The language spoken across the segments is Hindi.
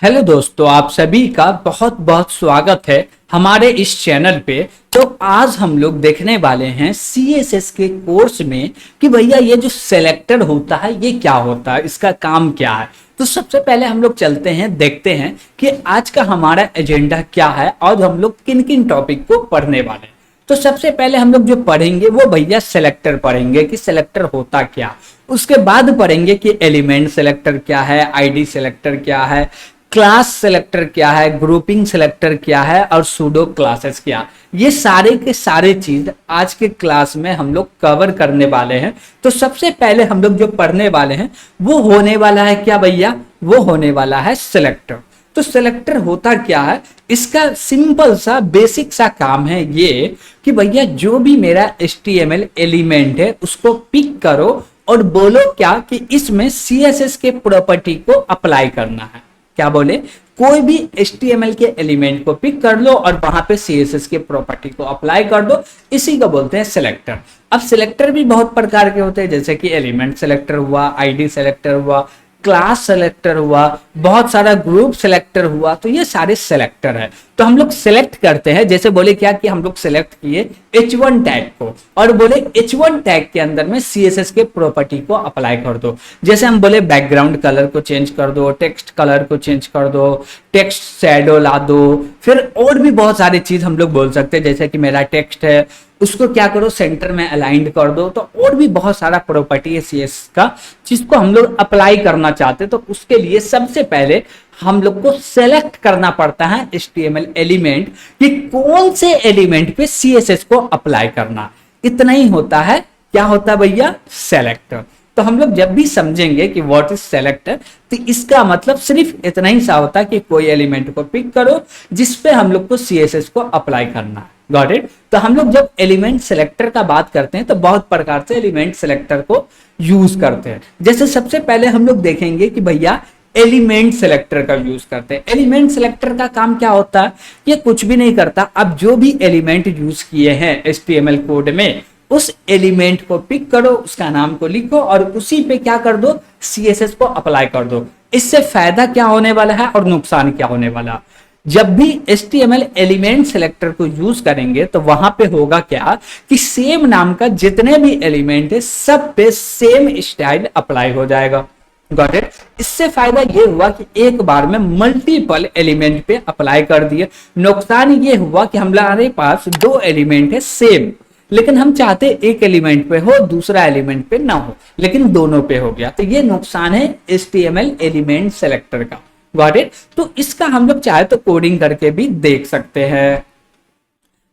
हेलो दोस्तों, आप सभी का बहुत बहुत स्वागत है हमारे इस चैनल पे। तो आज हम लोग देखने वाले हैं सीएसएस के कोर्स में कि भैया ये जो सेलेक्टर होता है ये क्या होता है, इसका काम क्या है। तो सबसे पहले हम लोग चलते हैं, देखते हैं कि आज का हमारा एजेंडा क्या है और हम लोग किन किन टॉपिक को पढ़ने वाले हैं। तो सबसे पहले हम लोग जो पढ़ेंगे वो भैया सेलेक्टर पढ़ेंगे कि सेलेक्टर होता क्या। उसके बाद पढ़ेंगे कि एलिमेंट सेलेक्टर क्या है, आईडी सेलेक्टर क्या है, क्लास सेलेक्टर क्या है, ग्रुपिंग सेलेक्टर क्या है और सूडो क्लासेस क्या। ये सारे के सारे चीज आज के क्लास में हम लोग कवर करने वाले हैं। तो सबसे पहले हम लोग जो पढ़ने वाले हैं वो होने वाला है क्या भैया, वो होने वाला है सेलेक्टर। तो सेलेक्टर होता क्या है, इसका सिंपल सा बेसिक सा काम है ये कि भैया जो भी मेरा HTML एलिमेंट है उसको पिक करो और बोलो क्या कि इसमें CSS के प्रॉपर्टी को अप्लाई करना है। क्या बोले, कोई भी HTML के एलिमेंट को पिक कर लो और वहां पे CSS के प्रॉपर्टी को अप्लाई कर दो, इसी को बोलते हैं सेलेक्टर। अब सेलेक्टर भी बहुत प्रकार के होते हैं, जैसे कि एलिमेंट सेलेक्टर हुआ, आईडी सेलेक्टर हुआ, क्लास सेलेक्टर हुआ, बहुत सारा ग्रुप सेलेक्टर हुआ। तो ये सारे सेलेक्टर है। तो हम लोग सेलेक्ट करते हैं, जैसे बोले क्या कि हम लोग सेलेक्ट किए H1 टैग को और बोले H1 टैग के अंदर में CSS के प्रॉपर्टी को अप्लाई कर दो। जैसे हम बोले बैकग्राउंड कलर को चेंज कर दो, टेक्स्ट कलर को चेंज कर दो, टेक्स्ट शैडो ला दो, फिर और भी बहुत सारी चीज हम लोग बोल सकते हैं। जैसे कि मेरा टेक्स्ट है उसको क्या करो, सेंटर में अलाइंड कर दो। तो और भी बहुत सारा प्रॉपर्टी है CSS का जिसको हम लोग अप्लाई करना चाहते हैं। तो उसके लिए सबसे पहले हम लोग को सेलेक्ट करना पड़ता है HTML एलिमेंट कि कौन से एलिमेंट पे CSS को अप्लाई करना। इतना ही होता है। क्या होता है भैया, सेलेक्टर। तो हम लोग जब भी समझेंगे कि व्हाट इज सेलेक्टर, तो इसका मतलब सिर्फ इतना ही सा होता है कि कोई एलिमेंट को पिक करो जिसपे हम लोग को CSS को अप्लाई करना है। Got it. तो हम लोग जब एलिमेंट सेलेक्टर का बात करते हैं तो बहुत प्रकार से एलिमेंट सेलेक्टर को यूज करते हैं। जैसे सबसे पहले हम लोग देखेंगे कि भैया एलिमेंट सेलेक्टर का यूज करते हैं। एलिमेंट सेलेक्टर का काम क्या होता है, ये कुछ भी नहीं करता। अब जो भी एलिमेंट यूज किए हैं HTML कोड में, उस एलिमेंट को पिक करो, उसका नाम को लिखो और उसी पे क्या कर दो, CSS को अप्लाई कर दो। इससे फायदा क्या होने वाला है और नुकसान क्या होने वाला। जब भी HTML एलिमेंट सेलेक्टर को यूज करेंगे तो वहां पे होगा क्या कि सेम नाम का जितने भी एलिमेंट है सब पे सेम स्टाइल अप्लाई हो जाएगा। Got it. इससे फायदा ये हुआ कि एक बार में मल्टीपल एलिमेंट पे अप्लाई कर दिए। नुकसान ये हुआ कि हमारे पास दो एलिमेंट है सेम, लेकिन हम चाहते एक एलिमेंट पे हो दूसरा एलिमेंट पे ना हो, लेकिन दोनों पे हो गया। तो ये नुकसान है HTML एलिमेंट सेलेक्टर का। Got it. तो इसका हम लोग चाहे तो कोडिंग करके भी देख सकते हैं।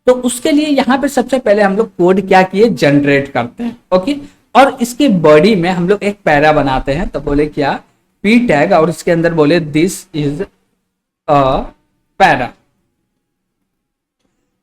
तो उसके लिए यहाँ पे सबसे पहले हम लोग कोड क्या किए, जनरेट करते हैं। ओके। और इसके बॉडी में हम लोग एक पैरा बनाते हैं। तो बोले क्या, p टैग और इसके अंदर बोले दिस इज अ पैरा।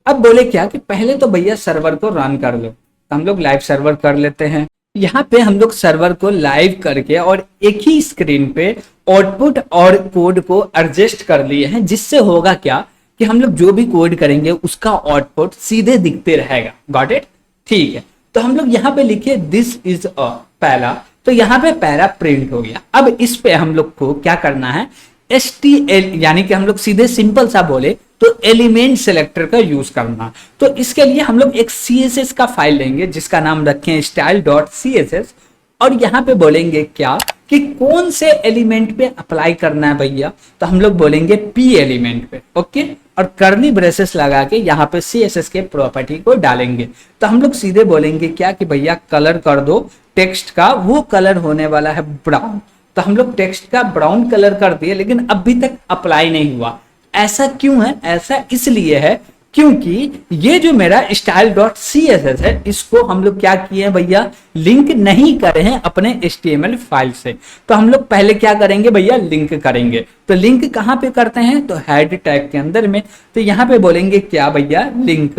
अब बोले क्या कि पहले तो भैया सर्वर को रन कर लो। तो हम लोग लाइव सर्वर कर लेते हैं। यहाँ पे हम लोग सर्वर को लाइव करके और एक ही स्क्रीन पे आउटपुट और कोड को एडजस्ट कर लिए हैं, जिससे होगा क्या कि हम लोग जो भी कोड करेंगे उसका आउटपुट सीधे दिखते रहेगा। Got it. ठीक है। तो हम लोग यहाँ पे लिखे दिस इज अ पैरा। तो यहाँ पे पैरा प्रिंट हो गया। अब इस पे हम लोग को क्या करना है, STL यानी कि हम लोग सीधे सिंपल सा बोले तो एलिमेंट सेलेक्टर का यूज करना। तो इसके लिए हम लोग एक CSS का फाइल लेंगे जिसका नाम रखें style.css और यहाँ पे बोलेंगे क्या कि कौन से एलिमेंट पे अप्लाई करना है भैया। तो हम लोग बोलेंगे P एलिमेंट पे। ओके। और कर्ली ब्रेसेस लगा के यहाँ पे CSS के प्रॉपर्टी को डालेंगे। तो हम लोग सीधे बोलेंगे क्या कि भैया कलर कर दो टेक्स्ट का, वो कलर होने वाला है ब्राउन। तो हम लोग टेक्स्ट का ब्राउन कलर कर दिए, लेकिन अभी तक अप्लाई नहीं हुआ। ऐसा क्यों है, ऐसा इसलिए है क्योंकि ये जो मेरा style.css है इसको हम लोग क्या किए हैं भैया, लिंक नहीं करे हैं अपने HTML फाइल से। तो हम लोग पहले क्या करेंगे भैया, लिंक करेंगे। तो लिंक कहाँ पे करते हैं, तो हेड टैग के अंदर में। तो यहाँ पे बोलेंगे क्या भैया, लिंक,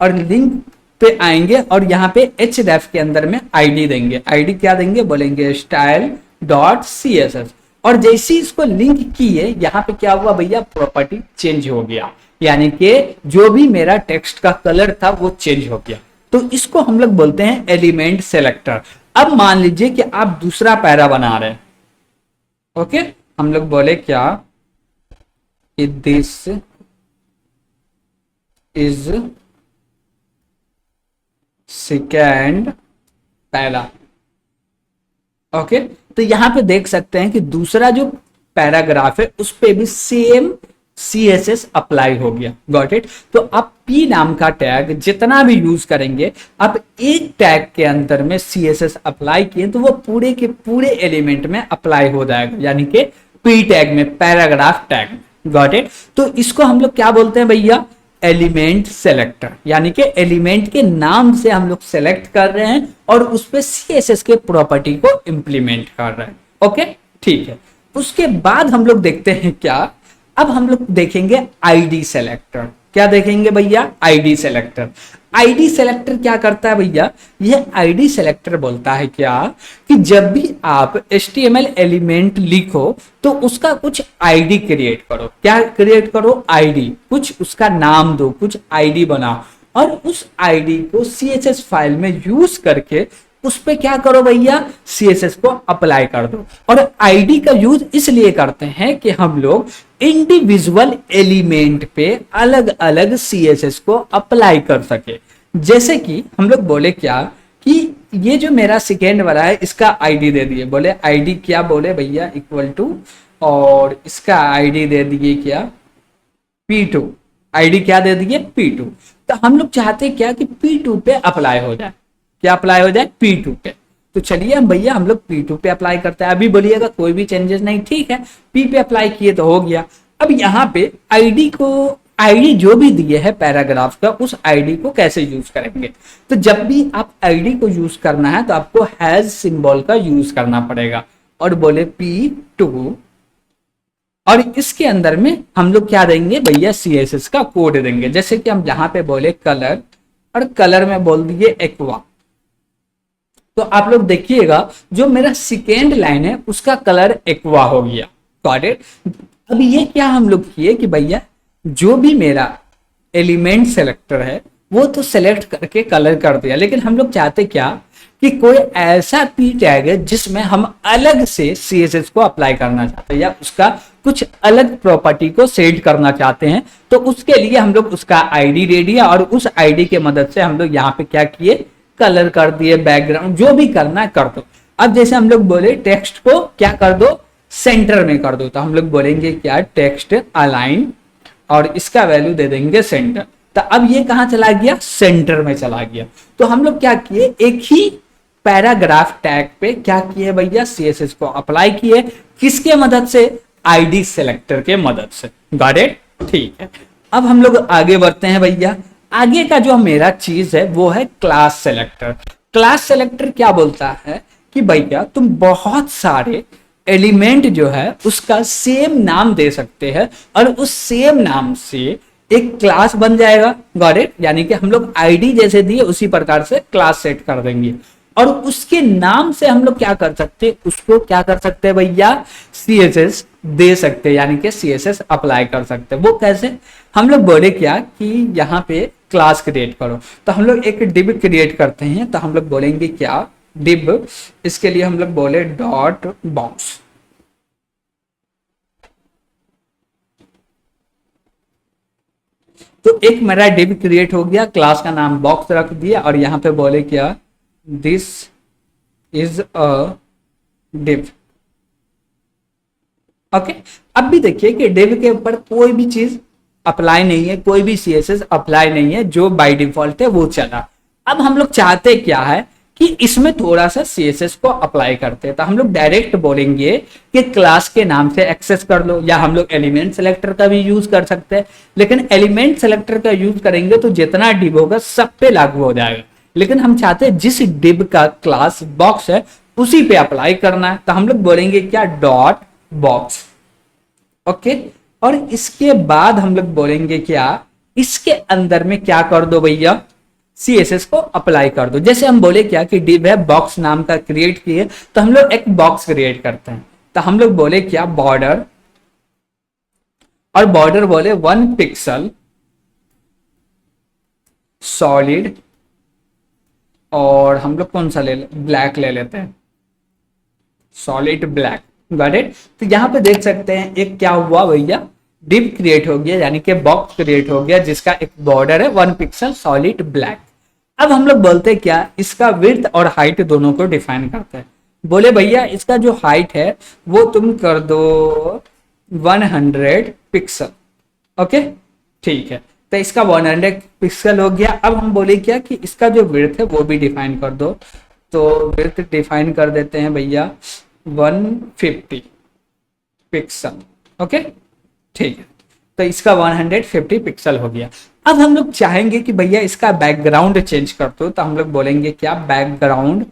और लिंक पे आएंगे और यहाँ पे href के अंदर में ID देंगे। ID क्या देंगे, बोलेंगे style.css। और जैसे ही इसको लिंक किए यहाँ पे क्या हुआ भैया, प्रॉपर्टी चेंज हो गया, यानी कि जो भी मेरा टेक्स्ट का कलर था वो चेंज हो गया। तो इसको हम लोग बोलते हैं एलिमेंट सेलेक्टर। अब मान लीजिए कि आप दूसरा पैरा बना रहे हैं। ओके। हम लोग बोले क्या कि this is second para. Okay, तो यहां पे देख सकते हैं कि दूसरा जो पैराग्राफ है उस पे भी सेम CSS अप्लाई हो गया। Got it. तो आप P नाम का टैग जितना भी यूज करेंगे, आप एक टैग के अंदर में CSS अप्लाई किए तो वो पूरे के पूरे एलिमेंट में अप्लाई हो जाएगा, यानी कि P टैग में, पैराग्राफ टैग में। Got it. तो इसको हम लोग क्या बोलते हैं भैया? एलिमेंट सेलेक्टर, यानी कि एलिमेंट के नाम से हम लोग सेलेक्ट कर रहे हैं और उस पे CSS के प्रॉपर्टी को इंप्लीमेंट कर रहे हैं। ओके, ठीक है। उसके बाद हम लोग देखते हैं क्या, अब हम लोग देखेंगे आईडी सेलेक्टर। क्या देखेंगे भैया? ID selector. आईडी सेलेक्टर क्या करता है भैया? यह आईडी सेलेक्टर बोलता है क्या कि जब भी आप HTML एलिमेंट लिखो तो उसका कुछ आईडी क्रिएट करो। क्या क्रिएट करो? आईडी। कुछ उसका नाम दो, कुछ आईडी बनाओ और उस आईडी को CSS फाइल में यूज करके उस पे क्या करो भैया? CSS को अप्लाई कर दो। और आईडी का यूज इसलिए करते हैं कि हम लोग इंडिविजुअल एलिमेंट पे अलग अलग CSS को अप्लाई कर सके। जैसे कि हम लोग बोले क्या कि ये जो मेरा सेकेंड वाला है इसका आईडी दे दिए, बोले आईडी क्या बोले भैया? इक्वल टू, और इसका आईडी दे दिए क्या? P2। आईडी क्या दे दिए? P2। तो हम लोग चाहते क्या कि P2 पे अप्लाई हो जाए। क्या अप्लाई हो जाए? P2 पे। तो चलिए हम भैया हम लोग P2 पे अप्लाई करते हैं। अभी बोलिएगा कोई भी चेंजेस नहीं, ठीक है, P पे अप्लाई किए तो हो गया। अब यहाँ पे आईडी को, आईडी जो भी दिए है पैराग्राफ का, उस आईडी को कैसे यूज करेंगे? तो जब भी आप आईडी को यूज करना है तो आपको हैज सिंबल का यूज करना पड़ेगा और बोले P2, और इसके अंदर में हम लोग क्या देंगे भैया? CSS का कोड देंगे। जैसे कि हम यहाँ पे बोले कलर, और कलर में बोल दिए एक्वा। तो आप लोग देखिएगा जो मेरा सेकेंड लाइन है उसका कलर एक्वा हो गया। Got it. अब ये क्या हम लोग किए कि भैया जो भी मेरा एलिमेंट सेलेक्टर है वो तो सेलेक्ट करके कलर कर दिया, लेकिन हम लोग चाहते क्या कि कोई ऐसा P टैग है जिसमें हम अलग से CSS को अप्लाई करना चाहते हैं या उसका कुछ अलग प्रॉपर्टी को सेट करना चाहते हैं। तो उसके लिए हम लोग उसका आईडी दे दिया और उस आईडी के मदद से हम लोग यहाँ पे क्या किए? कलर कर दिए, बैकग्राउंड, जो भी करना है कर दो। अब जैसे हम लोग बोले टेक्स्ट को क्या कर दो? सेंटर में कर दो। तो हम लोग बोलेंगे क्या? टेक्स्ट अलाइन, और इसका वैल्यू दे देंगे सेंटर। तो अब ये कहां चला गया? सेंटर में चला गया। तो हम लोग क्या किए? एक ही पैराग्राफ टैग पे क्या किए भैया? CSS को अप्लाई किए। किसके मदद से? आईडी सेलेक्टर के मदद से। Got it. ठीक है, अब हम लोग आगे बढ़ते हैं भैया। आगे का जो मेरा चीज है वो है क्लास सेलेक्टर। क्लास सेलेक्टर क्या बोलता है कि भैया तुम बहुत सारे एलिमेंट जो है उसका सेम नाम दे सकते हैं और उस सेम नाम से एक क्लास बन जाएगा। Got it. यानी कि हम लोग आईडी जैसे दिए उसी प्रकार से क्लास सेट कर देंगे और उसके नाम से हम लोग क्या कर सकते? उसको क्या कर सकते हैं भैया? CSS दे सकते हैं, यानी कि CSS अप्लाई कर सकते हैं। वो कैसे? हम लोग बोले क्या कि यहाँ पे क्लास क्रिएट करो, तो हम लोग एक डिव क्रिएट करते हैं। तो हम लोग बोलेंगे क्या? डिव। इसके लिए हम लोग बोले डॉट बॉक्स। तो एक मेरा डिव क्रिएट हो गया, क्लास का नाम बॉक्स रख दिया और यहाँ पे बोले क्या? This is a div. Okay, अब भी देखिए कि डिव के ऊपर कोई भी चीज अप्लाई नहीं है, कोई भी CSS अप्लाई नहीं है, जो बाय डिफॉल्ट है वो चला। अब हम लोग चाहते क्या है कि इसमें थोड़ा सा CSS को अप्लाई करते हैं। तो हम लोग डायरेक्ट बोलेंगे कि क्लास के नाम से एक्सेस कर लो, या हम लोग एलिमेंट सेलेक्टर का भी यूज कर सकते हैं। लेकिन एलिमेंट सेलेक्टर का यूज करेंगे तो जितना डिव होगा सब पे लागू हो जाएगा, लेकिन हम चाहते हैं जिस डिव का क्लास बॉक्स है उसी पे अप्लाई करना है। तो हम लोग बोलेंगे क्या? Dot box. ओके, और इसके बाद हम लोग बोलेंगे क्या? इसके अंदर में क्या कर दो भैया? CSS को अप्लाई कर दो। जैसे हम बोले क्या कि डिव है बॉक्स नाम का क्रिएट किए, तो हम लोग एक बॉक्स क्रिएट करते हैं। तो हम लोग बोले क्या? बॉर्डर, और बॉर्डर बोले 1 पिक्सल सॉलिड, और हम लोग कौन सा ब्लैक ले लेते हैं, सॉलिड ब्लैक। Got it. तो यहां पे देख सकते हैं एक क्या हुआ भैया डिव क्रिएट हो गया, यानी कि बॉक्स क्रिएट हो गया जिसका एक बॉर्डर है 1 पिक्सल सॉलिड ब्लैक। अब हम लोग बोलते हैं क्या, इसका विड्थ और हाइट दोनों को डिफाइन करते हैं। बोले भैया इसका जो हाइट है वो तुम कर दो 100 पिक्सल। ओके, ठीक है, तो इसका 100 पिक्सल हो गया। अब हम बोले क्या कि इसका जो विड्थ है वो भी डिफाइन कर दो, तो विड्थ डिफाइन कर देते हैं भैया 150 पिक्सल। ओके, ठीक है, तो इसका 150 पिक्सल हो गया। अब हम लोग चाहेंगे कि भैया इसका बैकग्राउंड चेंज कर दो, तो हम लोग बोलेंगे क्या, बैकग्राउंड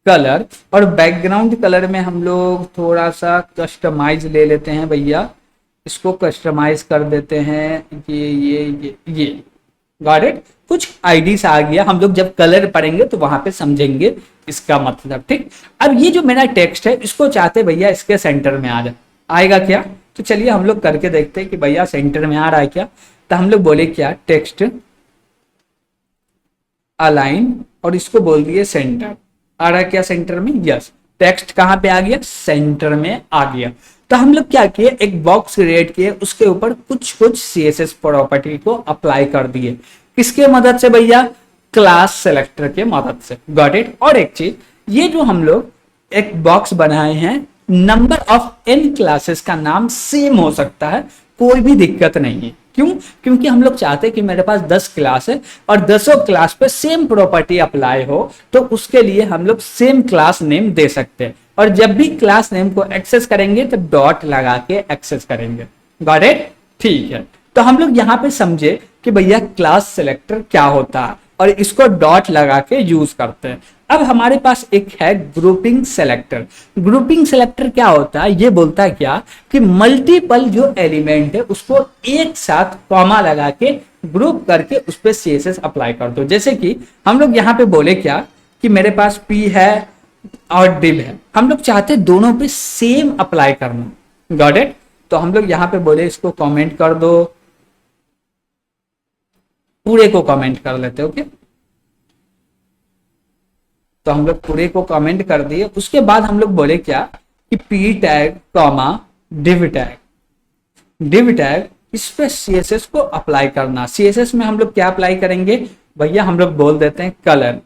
कलर। और बैकग्राउंड कलर में हम लोग थोड़ा सा कस्टमाइज ले लेते हैं भैया, इसको कस्टमाइज कर देते हैं ये गॉट इट। कुछ आईडीज आ गया, हम लोग जब कलर पढ़ेंगे तो वहां पे समझेंगे इसका मतलब, ठीक। अब ये जो मेरा टेक्स्ट है इसको चाहते भैया इसके सेंटर में आ जाए, आएगा क्या, तो चलिए हम लोग करके देखते हैं कि भैया सेंटर में आ रहा है क्या। तो हम लोग बोले क्या, टेक्स्ट अलाइन, और इसको बोल दिए सेंटर। आ रहा है क्या सेंटर में, यस, टेक्स्ट कहां पे आ गया, सेंटर में आ गया। तो हम लोग क्या किए, एक बॉक्स क्रिएट किए, उसके ऊपर कुछ कुछ सीएसएस प्रॉपर्टी को अप्लाई कर दिए। किसके मदद से भैया, क्लास सेलेक्टर के मदद से, गॉट इट। और एक चीज, ये जो हम लोग एक बॉक्स बनाए हैं, नंबर ऑफ एन क्लासेस का नाम सेम हो सकता है, कोई भी दिक्कत नहीं है। क्यों, क्योंकि हम लोग चाहते हैं कि मेरे पास 10 क्लास है और 10 क्लास पे सेम प्रॉपर्टी अप्लाई हो, तो उसके लिए हम लोग सेम क्लास नेम दे सकते हैं। और जब भी क्लास नेम को एक्सेस करेंगे तो डॉट लगा के एक्सेस करेंगे, गॉट इट, ठीक है। तो हम लोग यहाँ पे समझे कि भैया क्लास सेलेक्टर क्या होता है और इसको डॉट लगा के यूज करते हैं। अब हमारे पास एक है ग्रुपिंग सेलेक्टर। ग्रुपिंग सेलेक्टर क्या होता है, ये बोलता है क्या कि मल्टीपल जो एलिमेंट है उसको एक साथ कॉमा लगा के ग्रुप करके उस पर सीएसएस अप्लाई कर दो। जैसे कि हम लोग यहाँ पे बोले क्या कि मेरे पास पी है और डिव है, हम लोग चाहते दोनों पे सेम अप्लाई करना, गॉट इट। तो हम लोग यहाँ पे बोले इसको कमेंट कर दो, पूरे को कमेंट कर लेते, ओके। तो हम लोग पूरे को कमेंट कर दिए। उसके बाद हम लोग बोले क्या कि P tag comma div tag, div tag इस पे सीएसएस को अप्लाई करना। सीएसएस में हम लोग क्या अप्लाई करेंगे भैया, हम लोग बोल देते हैं कलर,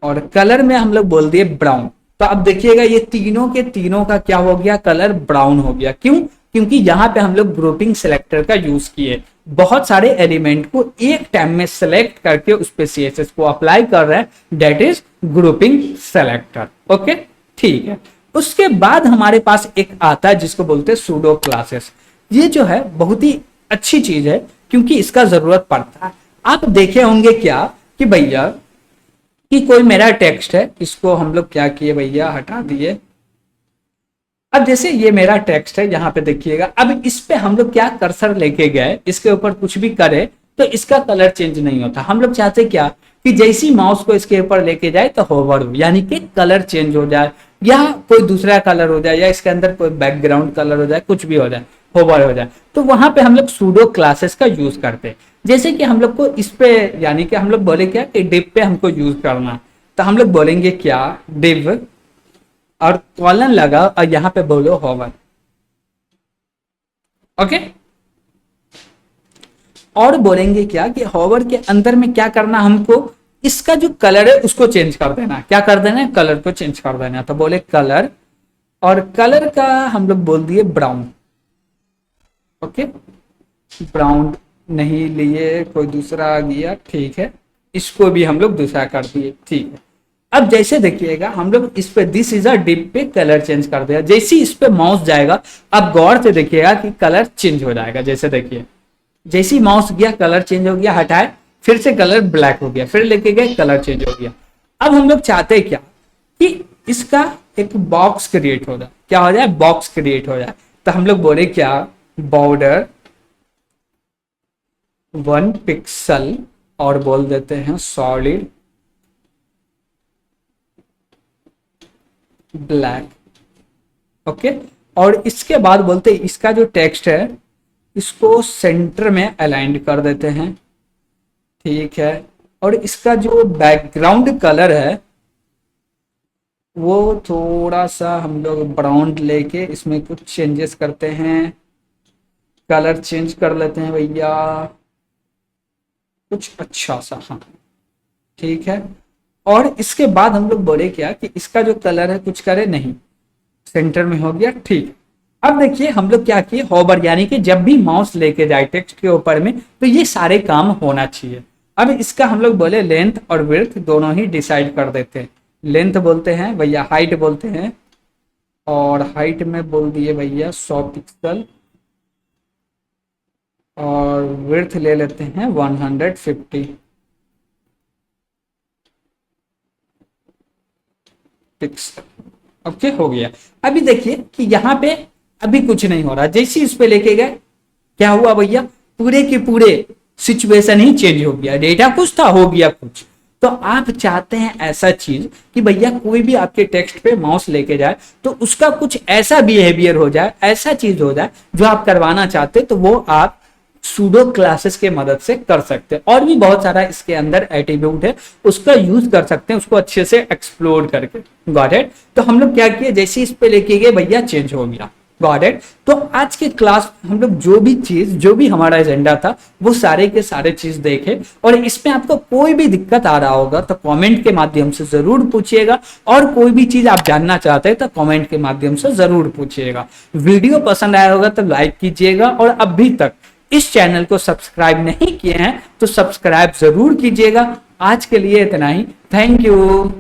और कलर में हम लोग बोल दिए ब्राउन। तो अब देखिएगा ये तीनों के तीनों का क्या हो गया, कलर ब्राउन हो गया। क्यों, क्योंकि यहां पे हम लोग ग्रुपिंग सेलेक्टर का यूज किए, बहुत सारे एलिमेंट को एक टाइम में सेलेक्ट करके उस पे सीएसएस को अप्लाई कर रहे हैं, that is grouping selector, okay, ठीक है। उसके बाद हमारे पास एक आता है जिसको बोलते हैं सूडो क्लासेस। ये जो है बहुत ही अच्छी चीज है क्योंकि इसका जरूरत पड़ता है। आप देखे होंगे क्या कि भैया कि कोई मेरा टेक्स्ट है, इसको हम लोग क्या किए भैया, हटा दिए। अब जैसे ये मेरा टेक्स्ट है, यहाँ पे देखिएगा, अब इस पे हम लोग क्या कर्सर लेके गए, इसके ऊपर कुछ भी करे तो इसका कलर चेंज नहीं होता। हम लोग चाहते क्या कि जैसी माउस को इसके ऊपर लेके जाए तो होवर हो, यानी कि कलर चेंज हो जाए या कोई दूसरा कलर हो जाए या इसके अंदर कोई बैकग्राउंड कलर हो जाए, कुछ भी हो जाए, होवर हो जाए, तो वहां पे हम लोग सूडो क्लासेस का यूज करते हैं। जैसे कि हम लोग को इस पे, यानी कि हम लोग बोले क्या कि डिव पे हमको यूज करना, तो हम लोग बोलेंगे क्या, डिव और कॉलन लगा और यहां पे बोलो होवर, ओके। और बोलेंगे क्या कि होवर के अंदर में क्या करना, हमको इसका जो कलर है उसको चेंज कर देना। क्या कर देना है, कलर को चेंज कर देना। तो बोले कलर, और कलर का हम लोग बोल दिए ब्राउन, ओके। ब्राउन नहीं लिए, कोई दूसरा आ गया, ठीक है, इसको भी हम लोग दूसरा कर दिए, ठीक है। अब जैसे देखिएगा हम लोग इस पे दिस इज अ डिप पे कलर चेंज कर दिया, जैसे इस पे माउस जाएगा अब गौर से देखिएगा कि कलर चेंज हो जाएगा। जैसे देखिए जैसी माउस गया कलर चेंज हो गया, हटाए फिर से कलर ब्लैक हो गया, फिर लेके गए कलर चेंज हो गया। अब हम लोग चाहते हैं क्या कि इसका एक बॉक्स क्रिएट हो जाए, क्या हो जाए, बॉक्स क्रिएट हो जाए। तो हम लोग बोले क्या, बॉर्डर 1 पिक्सल और बोल देते हैं सॉलिड ब्लैक, ओके। और इसके बाद बोलते हैं इसका जो टेक्स्ट है इसको सेंटर में अलाइन कर देते हैं, ठीक है। और इसका जो बैकग्राउंड कलर है वो थोड़ा सा हम लोग ब्राउन लेके इसमें कुछ चेंजेस करते हैं, कलर चेंज कर लेते हैं भैया कुछ अच्छा सा। हाँ ठीक है। और इसके बाद हम लोग बोले क्या कि इसका जो कलर है कुछ करे नहीं, सेंटर में हो गया ठीक। अब देखिए हम लोग क्या किए, होवर यानी कि जब भी माउस लेके जाए टेक्स्ट के ऊपर में तो ये सारे काम होना चाहिए। अब इसका हम लोग बोले लेंथ और विड्थ दोनों ही डिसाइड कर देते हैं। लेंथ बोलते हैं भैया, हाइट बोलते हैं, और हाइट में बोल दिए भैया 100 पिक्सल, और विड्थ ले लेते हैं 150 पिक्सल। ओके हो गया। अभी देखिए कि यहाँ पे अभी कुछ नहीं हो रहा, जैसे इस पे लेके गए क्या हुआ भैया, पूरे के पूरे सिचुएशन ही चेंज हो गया, डेटा कुछ था हो गया कुछ। तो आप चाहते हैं ऐसा चीज कि भैया कोई भी आपके टेक्स्ट पे माउस लेके जाए तो उसका कुछ ऐसा बिहेवियर हो जाए, ऐसा चीज हो जाए जो आप करवाना चाहते, तो वो आप सूडो क्लासेस के मदद से कर सकते हैं। और भी बहुत सारा इसके अंदर एट्रीब्यूट है, उसका यूज कर सकते हैं उसको अच्छे से एक्सप्लोर करके। Got it. तो हम लोग क्या किए, जैसे इस पे लेके गए भैया चेंज हो गया। Got it. तो आज के क्लास हम लोग जो भी चीज, जो भी हमारा एजेंडा था वो सारे के सारे चीज देखे। और इसमें आपको कोई भी दिक्कत आ रहा होगा तो कमेंट के माध्यम से जरूर पूछिएगा, और कोई भी चीज आप जानना चाहते हैं तो कमेंट के माध्यम से जरूर पूछिएगा। वीडियो पसंद आया होगा तो लाइक कीजिएगा, और अभी तक इस चैनल को सब्सक्राइब नहीं किए हैं तो सब्सक्राइब जरूर कीजिएगा। आज के लिए इतना ही, थैंक यू।